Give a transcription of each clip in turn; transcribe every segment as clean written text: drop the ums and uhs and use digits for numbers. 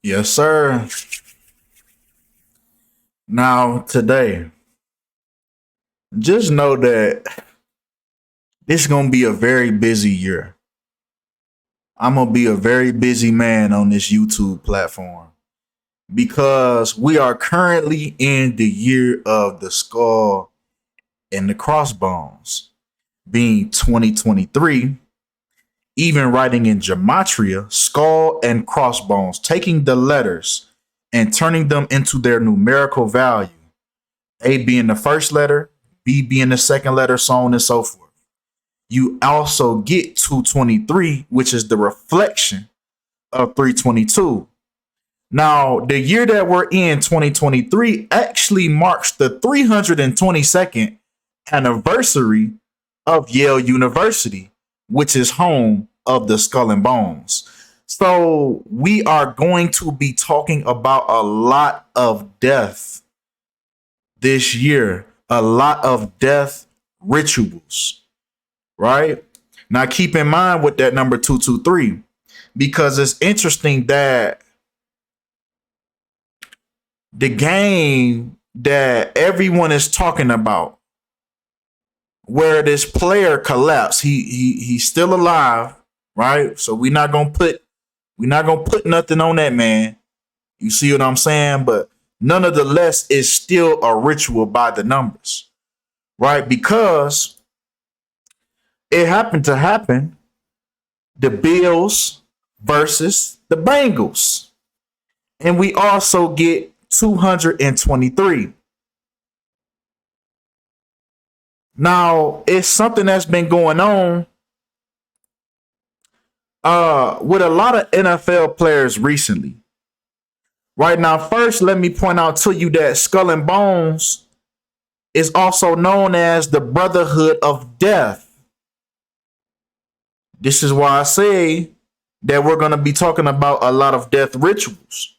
Yes, sir. Now, today, just know that this is going to be a very busy year. I'm going to be a very busy man on this YouTube platform because we are currently in the year of the skull and the crossbones, being 2023, even writing in gematria, skull and crossbones, taking the letters and turning them into their numerical value. A being the first letter, B being the second letter, so on and so forth. You also get 223, which is the reflection of 322. Now, the year that we're in, 2023, actually marks the 322nd anniversary of Yale University, which is home of the Skull and Bones. So, we are going to be talking about a lot of death this year, a lot of death rituals, right? Now, keep in mind with that number 223, because it's interesting that the game that everyone is talking about, where this player collapsed, he's still alive, right? So we're not gonna put nothing on that man. You see what I'm saying? But nonetheless, it's still a ritual by the numbers, right? Because it happened to happen the Bills versus the Bengals. And we also get 223. Now, it's something that's been going on with a lot of NFL players recently. Right now, first, let me point out to you that Skull and Bones is also known as the Brotherhood of Death. This is why I say that we're going to be talking about a lot of death rituals.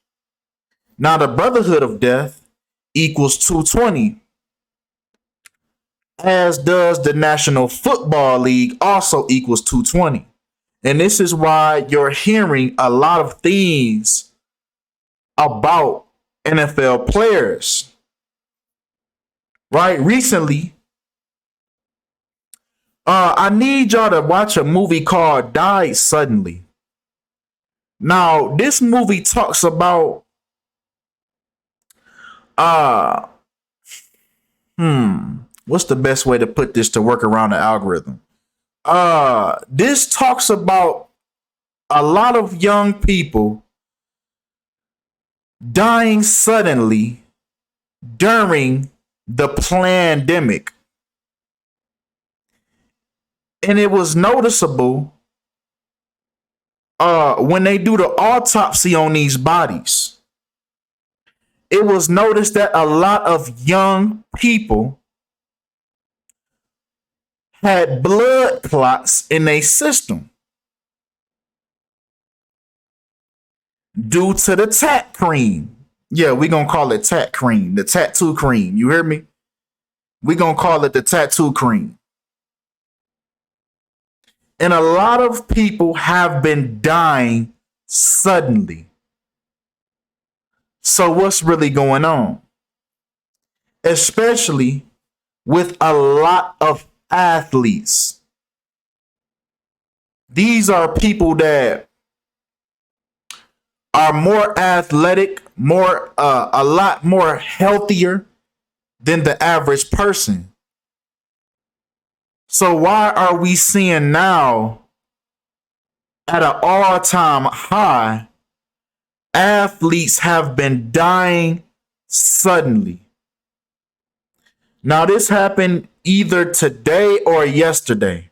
Now, the Brotherhood of Death equals 220, as does the National Football League also equals 220. And this is why you're hearing a lot of things about NFL players. Right? Recently, I need y'all to watch a movie called Die Suddenly. Now, this movie talks about uh what's the best way to put this to work around the algorithm? This talks about a lot of young people dying suddenly during the pandemic. And it was noticeable when they do the autopsy on these bodies. It was noticed that a lot of young people had blood clots in their system due to the tat cream. Yeah, we gonna call it tat cream, the tattoo cream. You hear me? We gonna call it the tattoo cream. And a lot of people have been dying suddenly. So what's really going on? Especially with a lot of athletes. These are people that are more athletic, a lot more healthier than the average person. So why are we seeing now at an all-time high athletes have been dying suddenly? Now, this happened either today or yesterday,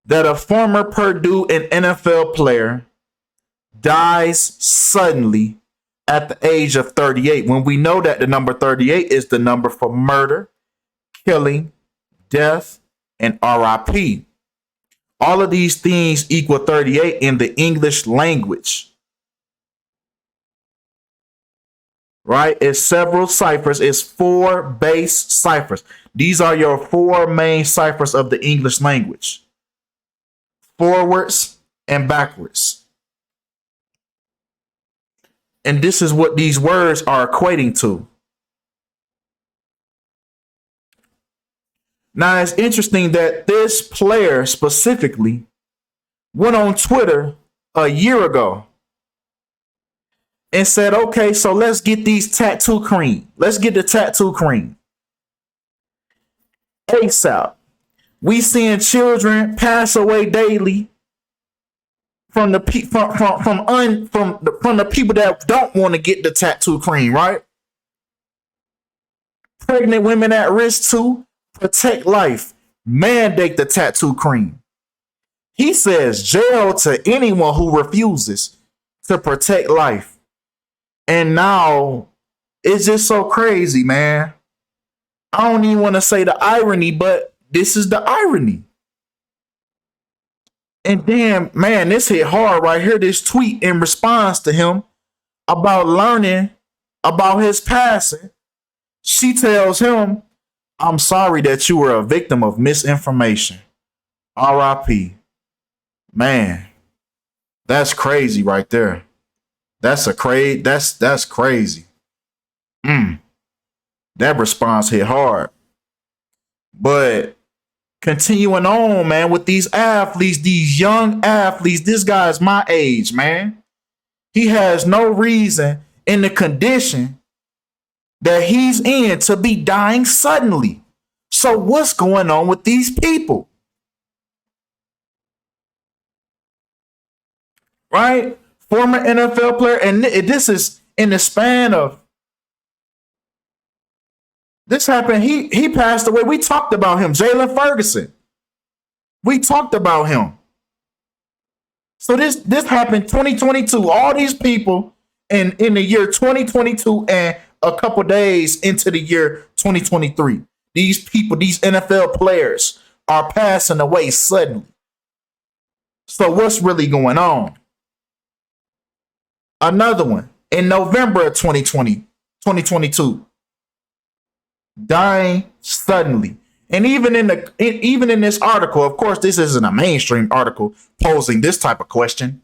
that a former Purdue and NFL player dies suddenly at the age of 38, when we know that the number 38 is the number for murder, killing, death, and RIP. All of these things equal 38 in the English language. Right? It's several ciphers. It's 4 base ciphers. These are your 4 main ciphers of the English language: forwards and backwards. And this is what these words are equating to. Now, it's interesting that this player specifically went on Twitter a year ago and said, okay, so let's get these tattoo cream. Let's get the tattoo cream. ASAP. We seeing children pass away daily from the from the people that don't want to get the tattoo cream, right? Pregnant women at risk too. Protect life. Mandate the tattoo cream. He says jail to anyone who refuses to protect life. And now it's just so crazy, man. I don't even want to say the irony, but this is the irony. And damn, man, this hit hard right here. This tweet in response to him about learning about his passing. She tells him, I'm sorry that you were a victim of misinformation. RIP. Man, that's crazy right there. That's crazy. That response hit hard. But continuing on, man, with these athletes, these young athletes, this guy's my age, man. He has no reason in the condition that he's in to be dying suddenly. So what's going on with these people? Right? Former NFL player, and this is in the span of this happened. He passed away. We talked about him, Jalen Ferguson. We talked about him. So this happened 2022. All these people in the year 2022 and a couple days into the year 2023. These people, these NFL players, are passing away suddenly. So what's really going on? Another one in November of 2022, dying suddenly. And even in this article, of course, this isn't a mainstream article posing this type of question.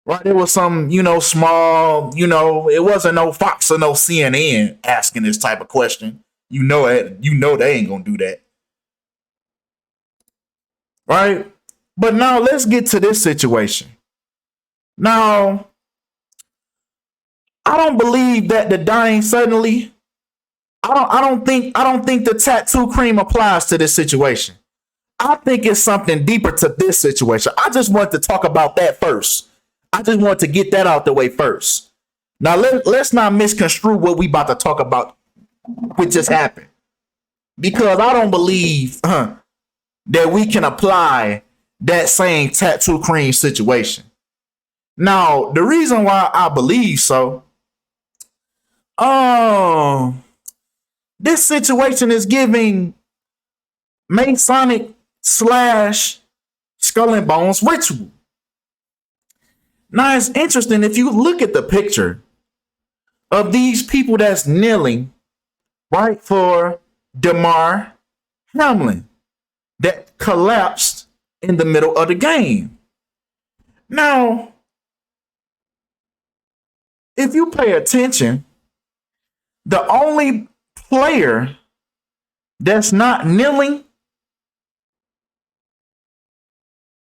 Right? It was some, small, it wasn't no Fox or no CNN asking this type of question. You know they ain't gonna do that. Right? But now let's get to this situation. Now, I don't believe that the dying suddenly. I don't think the tattoo cream applies to this situation. I think it's something deeper to this situation. I just want to talk about that first. I just want to get that out the way first. Now let's not misconstrue what we about to talk about, what just happened, because I don't believe that we can apply that same tattoo cream situation. Now the reason why I believe so, this situation is giving Masonic / Skull and Bones ritual. Now it's interesting if you look at the picture of these people that's kneeling, right, for Damar Hamlin that collapsed in the middle of the game. Now, if you pay attention, the only player that's not kneeling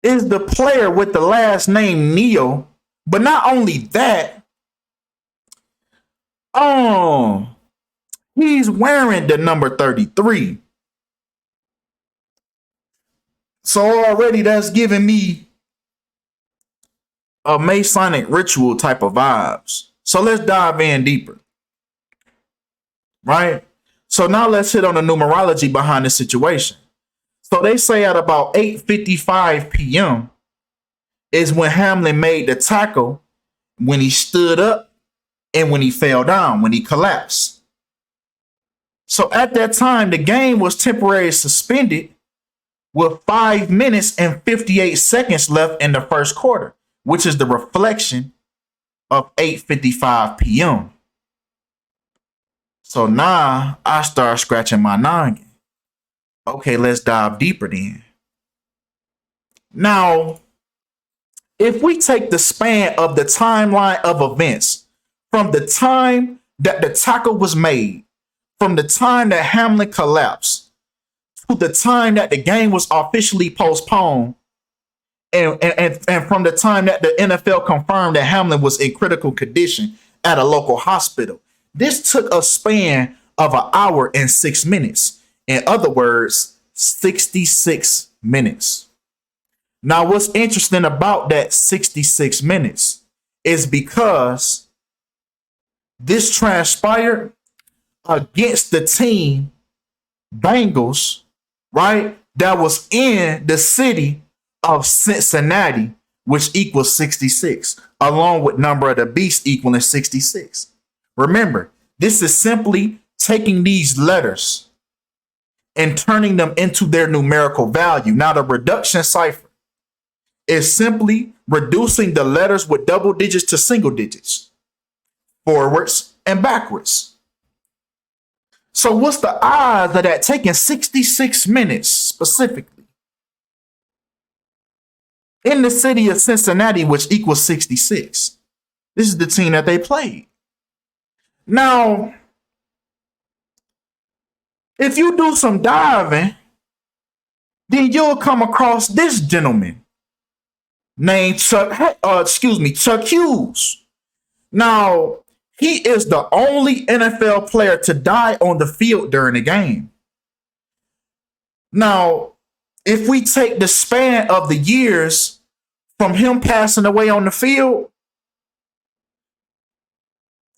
is the player with the last name Neo. But not only that, he's wearing the number 33. So already that's giving me a Masonic ritual type of vibes. So let's dive in deeper. Right? So now let's hit on the numerology behind the situation. So they say at about 8:55 p.m. is when Hamlin made the tackle, when he stood up and when he fell down, when he collapsed. So at that time, the game was temporarily suspended with 5 minutes and 58 seconds left in the first quarter, which is the reflection of 8:55 p.m. So now I start scratching my noggin. Okay, let's dive deeper then. Now, If we take the span of the timeline of events from the time that the tackle was made, from the time that Hamlin collapsed, to the time that the game was officially postponed, and from the time that the NFL confirmed that Hamlin was in critical condition at a local hospital, this took a span of an hour and 6 minutes. In other words, 66 minutes. Now, what's interesting about that 66 minutes is because this transpired against the team Bengals, right? That was in the city of Cincinnati, which equals 66, along with number of the beast equaling 66. Remember, this is simply taking these letters and turning them into their numerical value. Now, the reduction cipher is simply reducing the letters with double digits to single digits, forwards and backwards. So what's the odds of that taking 66 minutes specifically in the city of Cincinnati, which equals 66? This is the team that they played. Now, if you do some diving, then you'll come across this gentleman named Chuck Hughes. Now, he is the only NFL player to die on the field during the game. Now, if we take the span of the years from him passing away on the field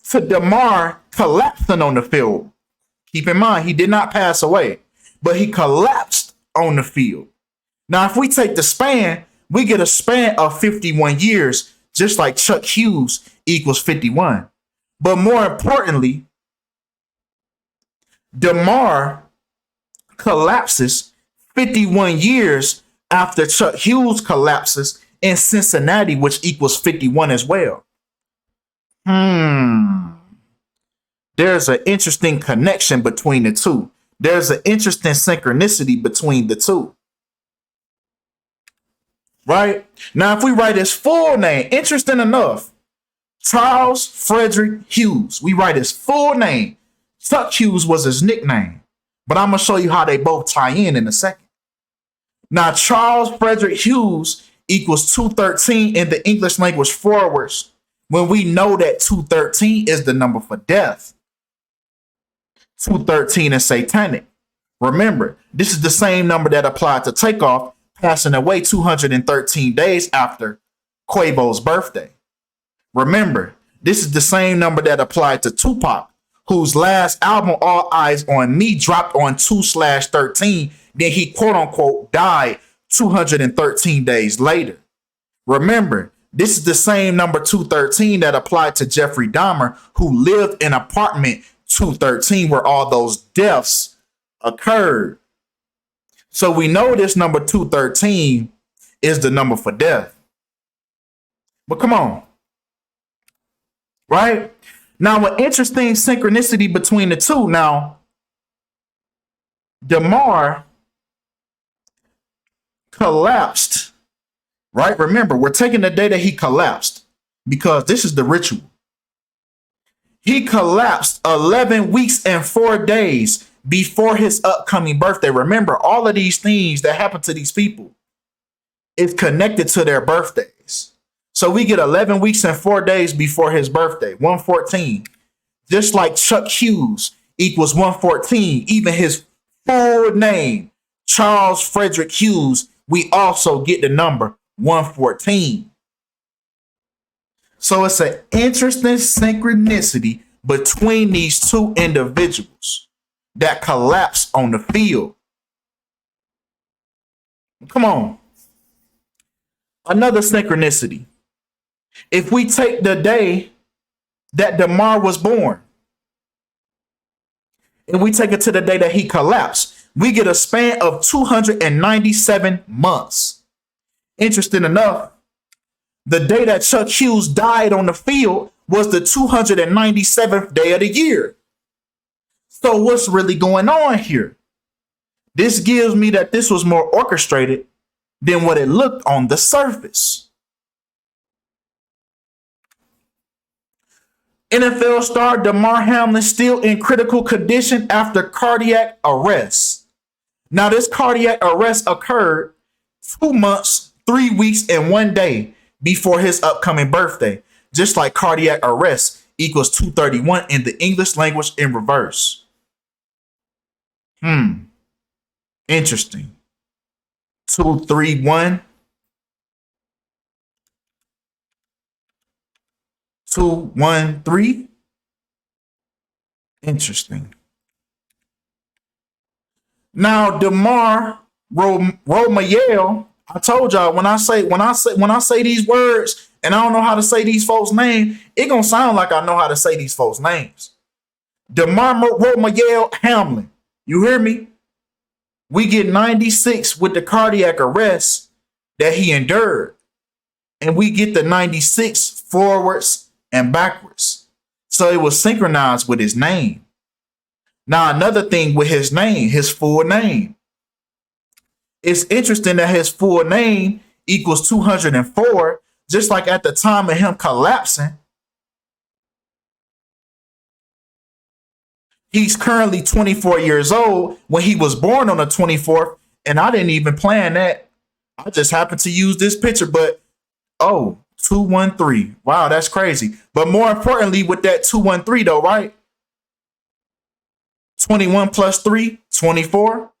to Damar collapsing on the field, keep in mind, he did not pass away, but he collapsed on the field. Now, if we take the span, we get a span of 51 years, just like Chuck Hughes equals 51. But more importantly, Damar collapses 51 years after Chuck Hughes collapses in Cincinnati, which equals 51 as well. There's an interesting connection between the two. There's an interesting synchronicity between the two. Right? Now, if we write his full name, interesting enough, Charles Frederick Hughes. We write his full name. Chuck Hughes was his nickname. But I'm going to show you how they both tie in a second. Now, Charles Frederick Hughes equals 213 in the English language forwards, when we know that 213 is the number for death. 213 is satanic. Remember, this is the same number that applied to Takeoff passing away 213 days after Quavo's birthday. Remember, this is the same number that applied to Tupac, whose last album, All Eyes on Me, dropped on 2/13. Then he, quote unquote, died 213 days later. Remember, this is the same number 213 that applied to Jeffrey Dahmer, who lived in apartment 213 where all those deaths occurred. So we know this number 213 is the number for death. But come on. Right? Now, an interesting synchronicity between the two. Now, Damar collapsed, right? Remember, we're taking the day that he collapsed because this is the ritual. He collapsed 11 weeks and 4 days before his upcoming birthday. Remember, all of these things that happen to these people is connected to their birthdays. So we get 11 weeks and 4 days before his birthday, 114. Just like Chuck Hughes equals 114, even his full name, Charles Frederick Hughes, we also get the number 114. So it's an interesting synchronicity between these two individuals that collapsed on the field. Come on. Another synchronicity. If we take the day that Damar was born and we take it to the day that he collapsed, we get a span of 297 months. Interesting enough, the day that Chuck Hughes died on the field was the 297th day of the year. So what's really going on here? This gives me that this was more orchestrated than what it looked on the surface. NFL star Damar Hamlin still in critical condition after cardiac arrest. Now, this cardiac arrest occurred 2 months, 3 weeks, and 1 day before his upcoming birthday. Just like cardiac arrest equals 231 in the English language in reverse. Interesting. 231. 213. Interesting. Now, Damar Romayel, I told y'all when I say these words and I don't know how to say these folks' names, it gonna sound like I know how to say these folks' names. Damar Romayel Hamlin. You hear me? We get 96 with the cardiac arrest that he endured. And we get the 96 forwards and backwards. So it was synchronized with his name. Now, another thing with his name, his full name. It's interesting that his full name equals 204, just like at the time of him collapsing. He's currently 24 years old when he was born on the 24th, and I didn't even plan that. I just happened to use this picture, but 213. Wow, that's crazy. But more importantly, with that 213 though, right? 21 plus 3, 24.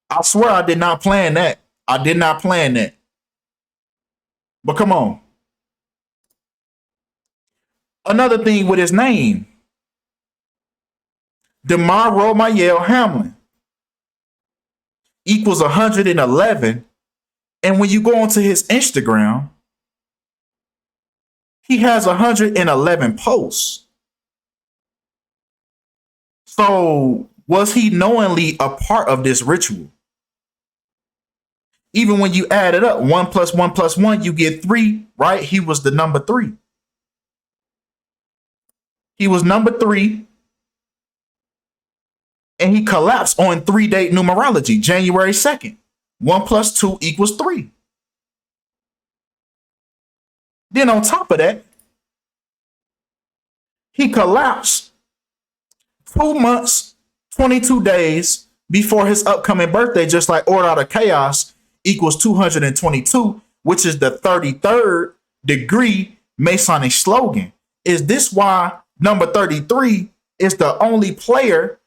I swear I did not plan that. I did not plan that. But come on. Another thing with his name. Damar Romayel Hamlin equals 111. And when you go onto his Instagram, he has 111 posts. So was he knowingly a part of this ritual? Even when you add it up, 1 plus 1 plus 1, you get 3, right? He was the number 3. He was number 3. And he collapsed on 3-date numerology, January 2nd. 1 plus 2 equals 3. Then on top of that, he collapsed 2 months, 22 days before his upcoming birthday, just like Order Out of Chaos equals 222, which is the 33rd degree Masonic slogan. Is this why number 33 is the only player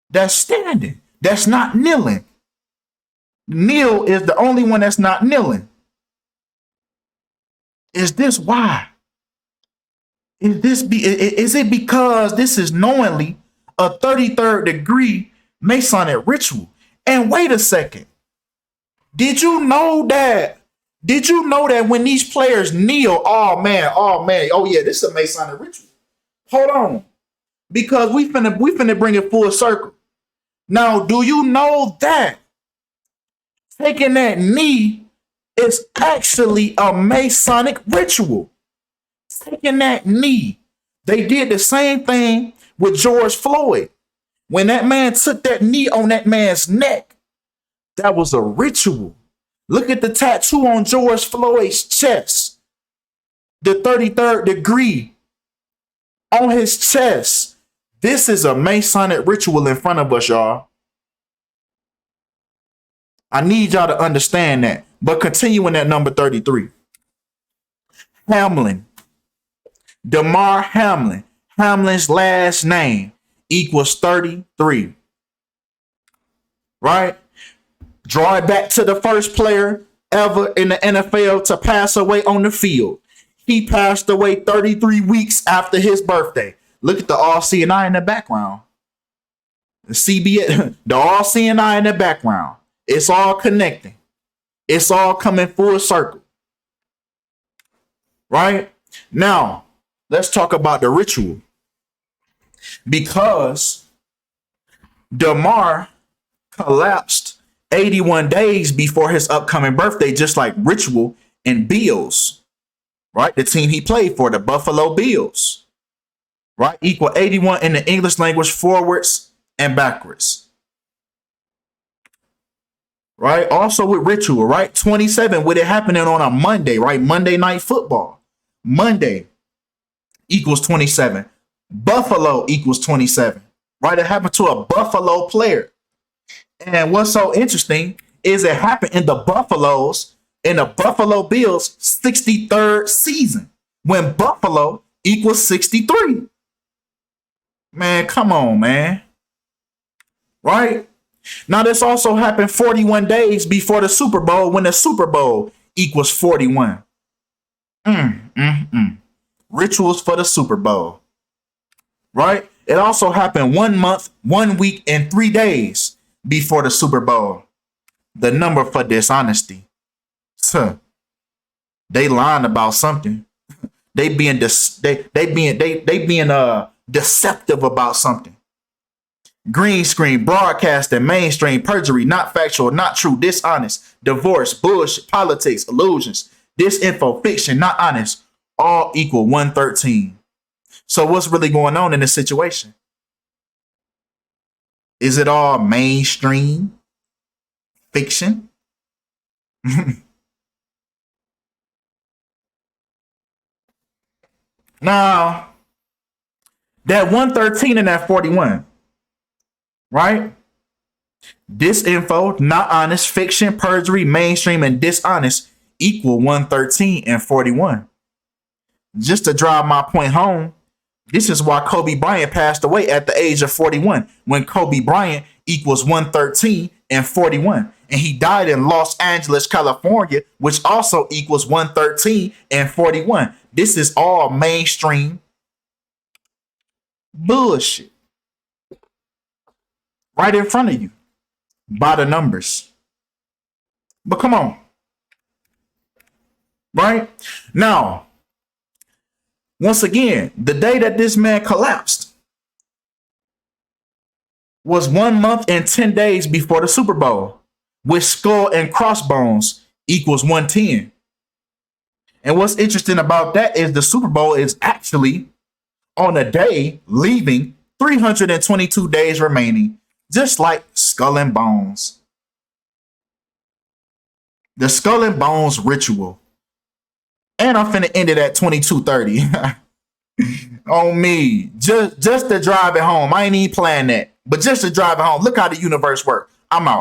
that's standing, that's not kneeling? Kneel is the only one that's not kneeling. Is this why? Is it because this is knowingly a 33rd degree Masonic ritual? And wait a second. Did you know that? Did you know that when these players kneel, oh yeah, this is a Masonic ritual. Hold on. Because we finna bring it full circle. Now, do you know that taking that knee is actually a Masonic ritual? Taking that knee. They did the same thing with George Floyd. When that man took that knee on that man's neck, that was a ritual. Look at the tattoo on George Floyd's chest. The 33rd degree on his chest. This is a Masonic ritual in front of us, y'all. I need y'all to understand that. But continuing at number 33. Hamlin. Damar Hamlin. Hamlin's last name equals 33. Right? Draw it back to the first player ever in the NFL to pass away on the field. He passed away 33 weeks after his birthday. Look at the all-seeing eye in the background. The CBS, the all-seeing eye in the background. It's all connecting. It's all coming full circle. Right? Now, let's talk about the ritual. Because Damar collapsed 81 days before his upcoming birthday, just like Ritual and Bills, right? The team he played for, the Buffalo Bills, right? Equal 81 in the English language, forwards and backwards, right? Also with Ritual, right? 27 with it happening on a Monday, right? Monday Night Football. Monday, equals 27. Buffalo equals 27. Right? It happened to a Buffalo player. And what's so interesting is it happened in the Buffalo Bills 63rd season when Buffalo equals 63. Man, come on, man. Right? Now, this also happened 41 days before the Super Bowl when the Super Bowl equals 41. Rituals for the Super Bowl. Right? It also happened 1 month, 1 week, and 3 days before the Super Bowl. The number for dishonesty. Huh. They lying about something. They being deceptive about something. Green screen, broadcasting, mainstream, perjury, not factual, not true, dishonest, divorce, bullshit, politics, illusions, disinfo, fiction, not honest, all equal 113. So what's really going on in this situation? Is it all mainstream fiction? Now, that 113 and that 41, right? Disinfo, not honest, fiction, perjury, mainstream, and dishonest equal 113 and 41. Just to drive my point home, this is why Kobe Bryant passed away at the age of 41, when Kobe Bryant equals 113 and 41. And he died in Los Angeles, California, which also equals 113 and 41. This is all mainstream bullshit. Right in front of you. By the numbers. But come on. Right? Now, once again, the day that this man collapsed was 1 month and 10 days before the Super Bowl, with skull and crossbones equals 110. And what's interesting about that is the Super Bowl is actually on a day leaving 322 days remaining, just like Skull and Bones. The Skull and Bones ritual. And I'm finna end it at 22:30. On me. Just to drive it home. I ain't even playing that. But just to drive it home. Look how the universe works. I'm out.